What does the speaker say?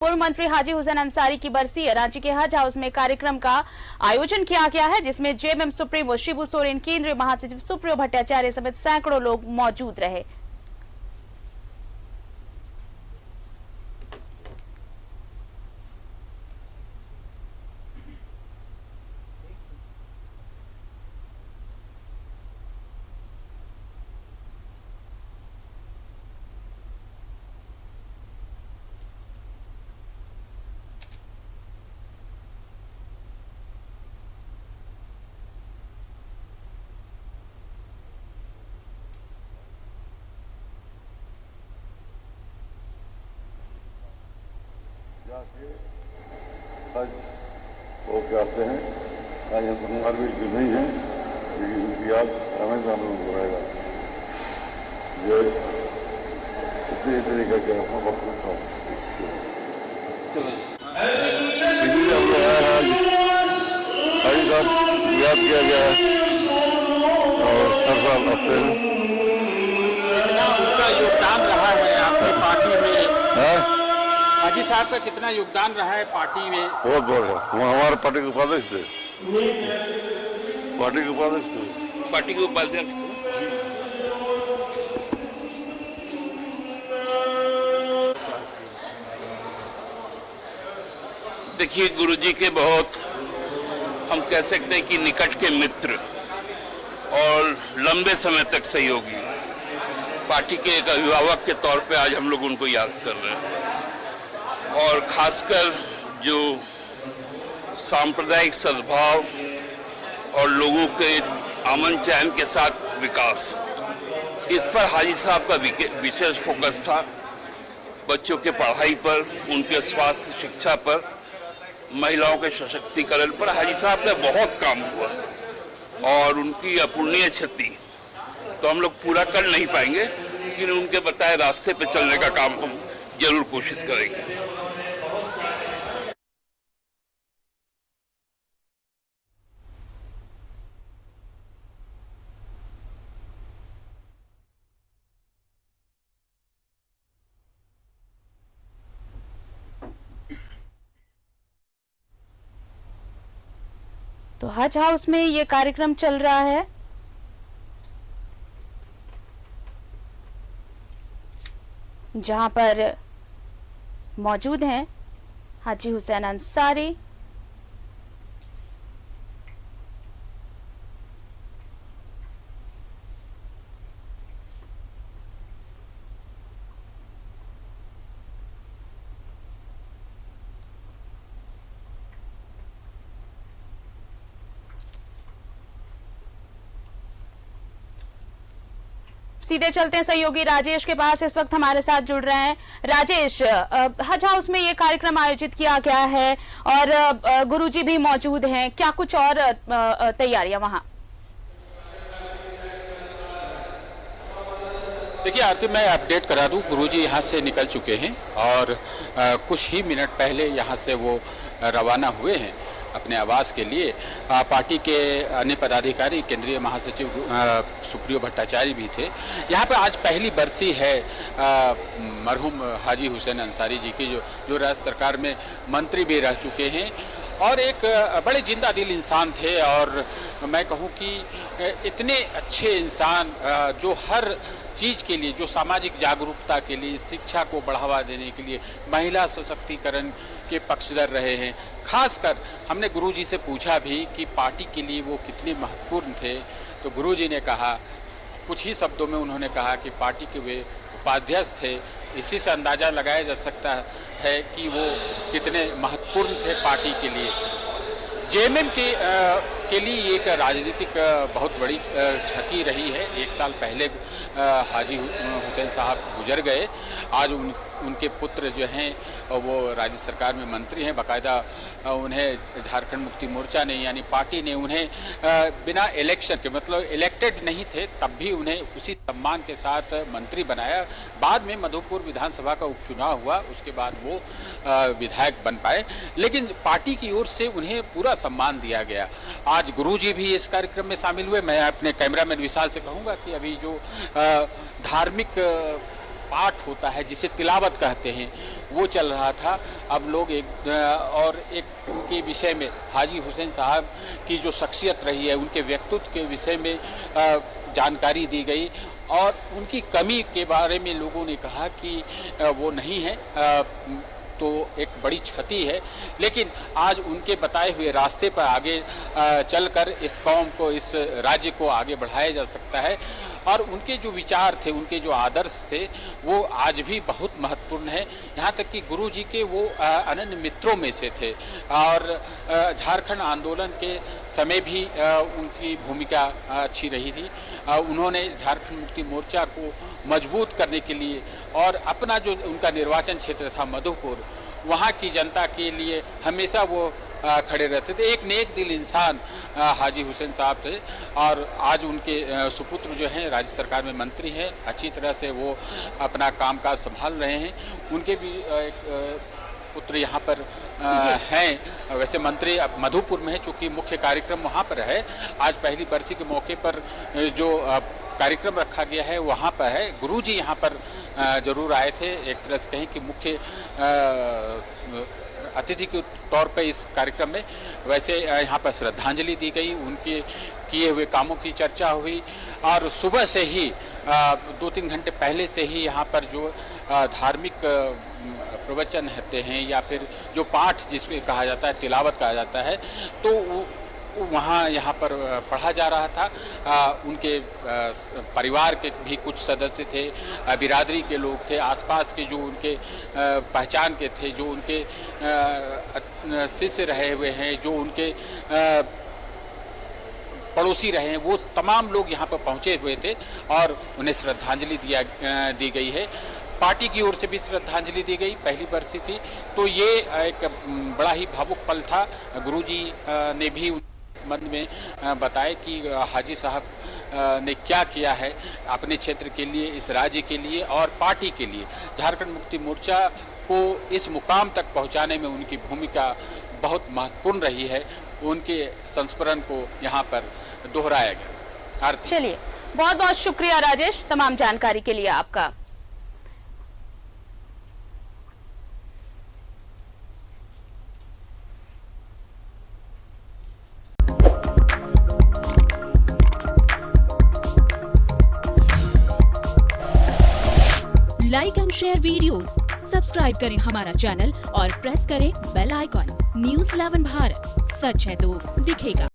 पूर्व मंत्री हाजी हुसैन अंसारी की बरसी है। रांची के हज हाउस में कार्यक्रम का आयोजन किया गया है, जिसमें जेएमएम सुप्रीमो शिबू सोरेन, केंद्रीय महासचिव सुप्रियो भट्टाचार्य समेत सैकड़ों लोग मौजूद रहे। आज वो क्या आते हैं, आज हम सोमवार भी जो नहीं है, लेकिन उनकी याद हमेशा हम लोग रहेगा। जो इतने तरीके के वक्त था, इसलिए हम लोग आए आज हाजी साहब याद किया गया है और हर साल आते हैं। उनका योगदान रहा है आपकी पार्टी में? हाजी साहब का कितना योगदान रहा है पार्टी में? बहुत बड़ा। हमारे पार्टी के उपाध्यक्ष थे। पार्टी के उपाध्यक्ष थे। पार्टी के उपाध्यक्ष देखिए, गुरुजी के बहुत हम कह सकते हैं कि निकट के मित्र और लंबे समय तक सहयोगी, पार्टी के एक अभिभावक के तौर पे आज हम लोग उनको याद कर रहे हैं। और खासकर जो सांप्रदायिक सद्भाव और लोगों के अमन चैन के साथ विकास, इस पर हाजी साहब का विशेष फोकस था। बच्चों के पढ़ाई पर, उनके स्वास्थ्य शिक्षा पर, महिलाओं के सशक्तिकरण पर हाजी साहब का बहुत काम हुआ और उनकी अपूर्णीय क्षति तो हम लोग पूरा कर नहीं पाएंगे, लेकिन उनके बताए रास्ते पर चलने का काम हम जरूर कोशिश करेंगे। तो हज हाउस में ये कार्यक्रम चल रहा है। जहां पर मौजूद हैं हाजी हुसैन अंसारी, सीधे चलते हैं सहयोगी राजेश के पास, इस वक्त हमारे साथ जुड़ रहे हैं। राजेश, हज हाउस में ये कार्यक्रम आयोजित किया गया है और गुरुजी भी मौजूद हैं, क्या कुछ और तैयारियां वहां? देखिए आरती, मैं अपडेट करा दूं, गुरुजी यहां से निकल चुके हैं और कुछ ही मिनट पहले यहां से वो रवाना हुए हैं अपने आवास के लिए। पार्टी के अन्य पदाधिकारी, केंद्रीय महासचिव सुप्रियो भट्टाचार्य भी थे। यहाँ पर आज पहली बरसी है मरहूम हाजी हुसैन अंसारी जी की, जो राज्य सरकार में मंत्री भी रह चुके हैं और एक बड़े जिंदा दिल इंसान थे। और मैं कहूँ कि इतने अच्छे इंसान जो हर चीज़ के लिए, जो सामाजिक जागरूकता के लिए, शिक्षा को बढ़ावा देने के लिए, महिला सशक्तिकरण के पक्षधर रहे हैं। खासकर हमने गुरुजी से पूछा भी कि पार्टी के लिए वो कितने महत्वपूर्ण थे, तो गुरुजी ने कहा, कुछ ही शब्दों में उन्होंने कहा कि पार्टी के वे उपाध्यक्ष थे। इसी से अंदाज़ा लगाया जा सकता है कि वो कितने महत्वपूर्ण थे पार्टी के लिए। जेएमएम के लिए एक राजनीतिक बहुत बड़ी क्षति रही है। एक साल पहले हाजी हुसैन साहब गुजर गए। आज उनके पुत्र जो हैं वो राज्य सरकार में मंत्री हैं। बाकायदा उन्हें झारखंड मुक्ति मोर्चा ने, यानी पार्टी ने उन्हें बिना इलेक्शन के, मतलब इलेक्टेड नहीं थे, तब भी उन्हें उसी सम्मान के साथ मंत्री बनाया। बाद में मधुपुर विधानसभा का उपचुनाव हुआ, उसके बाद वो विधायक बन पाए, लेकिन पार्टी की ओर से उन्हें पूरा सम्मान दिया गया। आज गुरुजी भी इस कार्यक्रम में शामिल हुए। मैं अपने कैमरामैन विशाल से कहूँगा कि अभी जो धार्मिक पाठ होता है जिसे तिलावत कहते हैं वो चल रहा था। अब लोग एक उनके विषय में हाजी हुसैन साहब की जो शख्सियत रही है उनके व्यक्तित्व के विषय में जानकारी दी गई और उनकी कमी के बारे में लोगों ने कहा कि वो नहीं है तो एक बड़ी क्षति है, लेकिन आज उनके बताए हुए रास्ते पर आगे चलकर इस कौम को, इस राज्य को आगे बढ़ाया जा सकता है। और उनके जो विचार थे, उनके जो आदर्श थे वो आज भी बहुत महत्वपूर्ण है। यहाँ तक कि गुरु जी के वो अनन्य मित्रों में से थे और झारखंड आंदोलन के समय भी उनकी भूमिका अच्छी रही थी। उन्होंने झारखंड मुक्ति मोर्चा को मजबूत करने के लिए और अपना जो उनका निर्वाचन क्षेत्र था मधुपुर, वहाँ की जनता के लिए हमेशा वो खड़े रहते थे। एक नेक दिल इंसान हाजी हुसैन साहब थे और आज उनके सुपुत्र जो हैं राज्य सरकार में मंत्री हैं, अच्छी तरह से वो अपना कामकाज संभाल रहे हैं। उनके भी एक पुत्र यहाँ पर हैं, वैसे मंत्री अब मधुपुर में है चूँकि मुख्य कार्यक्रम वहाँ पर है। आज पहली बरसी के मौके पर जो कार्यक्रम रखा गया है वहाँ पर है। गुरुजी यहाँ पर जरूर आए थे, एक तरह से कहें कि मुख्य अतिथि के तौर पे इस कार्यक्रम में। वैसे यहाँ पर श्रद्धांजलि दी गई, उनके किए हुए कामों की चर्चा हुई और सुबह से ही 2-3 घंटे पहले से ही यहाँ पर जो धार्मिक प्रवचन होते हैं या फिर जो पाठ जिसको कहा जाता है, तिलावत कहा जाता है, तो वहाँ यहाँ पर पढ़ा जा रहा था। उनके परिवार के भी कुछ सदस्य थे, बिरादरी के लोग थे, आसपास के जो उनके पहचान के थे, जो उनके शिष्य रहे हुए हैं, जो उनके पड़ोसी रहे हैं, वो तमाम लोग यहाँ पर पहुँचे हुए थे और उन्हें श्रद्धांजलि दी गई है। पार्टी की ओर से भी श्रद्धांजलि दी गई, पहली बरसी थी, तो ये एक बड़ा ही भावुक पल था। गुरुजी ने भी मन में बताया कि हाजी साहब ने क्या किया है अपने क्षेत्र के लिए, इस राज्य के लिए और पार्टी के लिए। झारखंड मुक्ति मोर्चा को इस मुकाम तक पहुंचाने में उनकी भूमिका बहुत महत्वपूर्ण रही है। उनके संस्मरण को यहाँ पर दोहराया गया। चलिए, बहुत बहुत शुक्रिया राजेश तमाम जानकारी के लिए आपका। Like and share videos, subscribe करें हमारा चैनल और प्रेस करें बेल आइकॉन। न्यूज़ 11 भारत, सच है तो दिखेगा।